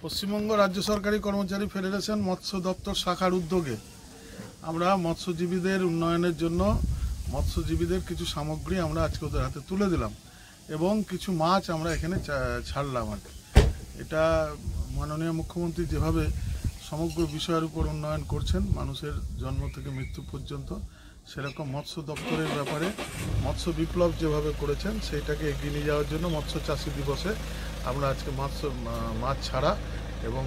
পশ্চিমবঙ্গ রাজ্য সরকারি কর্মচারী ফেডারেশন মৎস্য দপ্তর শাখার উদ্যোগে আমরা মৎস্যজীবীদের উন্নয়নের জন্য মৎস্যজীবীদের কিছু সামগ্রী আমরা আজকে ওদের হাতে তুলে দিলাম এবং কিছু মাছ আমরা এখানে ছাড়লাম। আর এটা মাননীয় মুখ্যমন্ত্রী যেভাবে সমগ্র বিষয়ের উপর উন্নয়ন করছেন মানুষের জন্ম থেকে মৃত্যু পর্যন্ত, সেরকম মৎস্য দপ্তরের ব্যাপারে মৎস্য বিপ্লব যেভাবে করেছেন সেইটাকে এগিয়ে নিয়ে যাওয়ার জন্য মৎস্য চাষী দিবসে আমরা আজকে মাছ ছাড়া এবং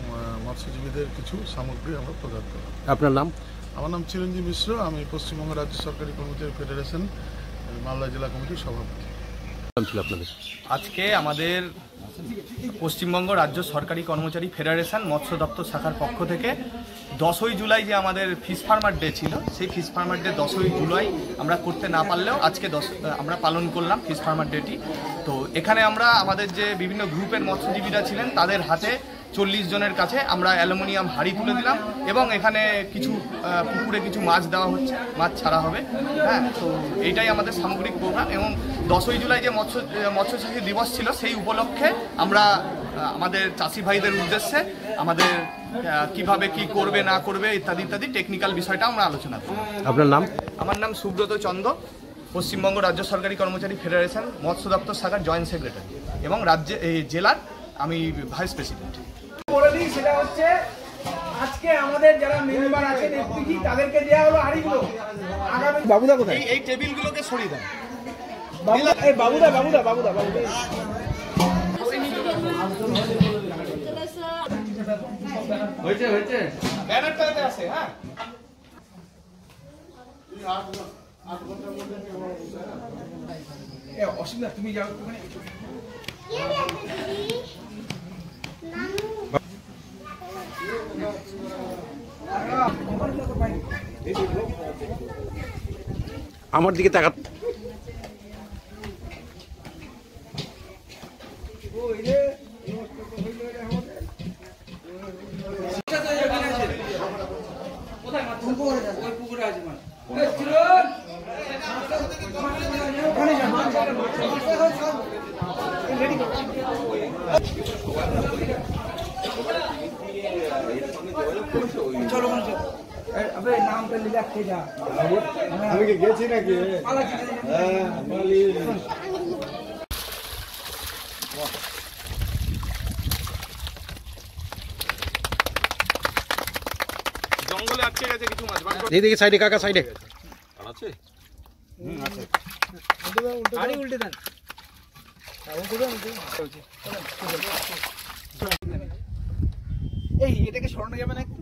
মৎস্যজীবীদের কিছু সামগ্রী আমরা প্রদান করলাম। আপনার নাম? আমার নাম চিরঞ্জীব মিশ্র, আমি পশ্চিমবঙ্গ রাজ্য সরকারি কর্মচারী ফেডারেশন মালদা জেলা কমিটির সভাপতি। আজকে আমাদের পশ্চিমবঙ্গ রাজ্য সরকারি কর্মচারী ফেডারেশন মৎস্য দপ্তর শাখার পক্ষ থেকে 10ই জুলাই যে আমাদের ফিশ ফার্মার ডে ছিল, সেই ফিশ ফার্মার ডে 10ই জুলাই আমরা করতে না পারলেও আজকে আমরা পালন করলাম ফিশ ফার্মার ডেটি। তো এখানে আমরা আমাদের যে বিভিন্ন গ্রুপের মৎস্যজীবীরা ছিলেন তাদের হাতে 40 জনের কাছে আমরা অ্যালুমিনিয়াম হাঁড়ি তুলে দিলাম এবং এখানে কিছু পুকুরে কিছু মাছ দেওয়া হচ্ছে, মাছ ছাড়া হবে। হ্যাঁ, তো এইটাই আমাদের সামগ্রিক প্রোগ্রাম। এবং 10ই জুলাই যে মৎস্যচাষী দিবস ছিল সেই উপলক্ষে আমরা আমাদের চাষি ভাইদের উদ্দেশ্যে আমাদের কিভাবে কি করবে না করবে ইত্যাদি ইত্যাদি টেকনিক্যাল বিষয়টা আমরা আলোচনা করি। আপনার নাম? আমার নাম সুব্রত চন্দ, পশ্চিমবঙ্গ রাজ্য সরকারি কর্মচারী ফেডারেশন মৎস্য দপ্তর শাখার জয়েন্ট সেক্রেটারি এবং জেলার আমি ভাইস প্রেসিডেন্ট। সেটা হচ্ছে আজকে আমাদের যারা মেম্বার আছেন এসপিজি তাদেরকে দেওয়া হলো হাড়িগুলো। আগামী বাবুদা কোথায়? এই টেবিলগুলোকে সরিয়ে দেন। বাবুদা হয়েছে ব্যানারটাতে আছে। হ্যাঁ, অসুবিধা তুমি যাও ওখানে। আমার দিকে তাকা। চলো নামটা লিখে যা। আমি কি গেছি নাকি? জঙ্গলে আটকে গেছে কিছু মাছ। এইদিকে সাইডে কাকা, সাইডে আছে। আরে উল্টে দেন। এই এটাকে সরানো যাবে না একটু?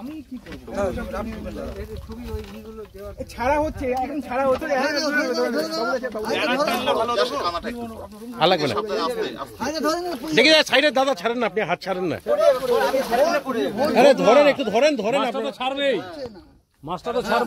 আমি কি করবো? ছাড়া হচ্ছে, এখন ছাড়া হচ্ছে। দেখি সাইডে দাদা ছাড়েন না, আপনি হাত ছাড়েন না। আরে ধরেন, একটু ধরেন। মাছটা তো ছাড়বে, মাছটা তো ছাড়বে।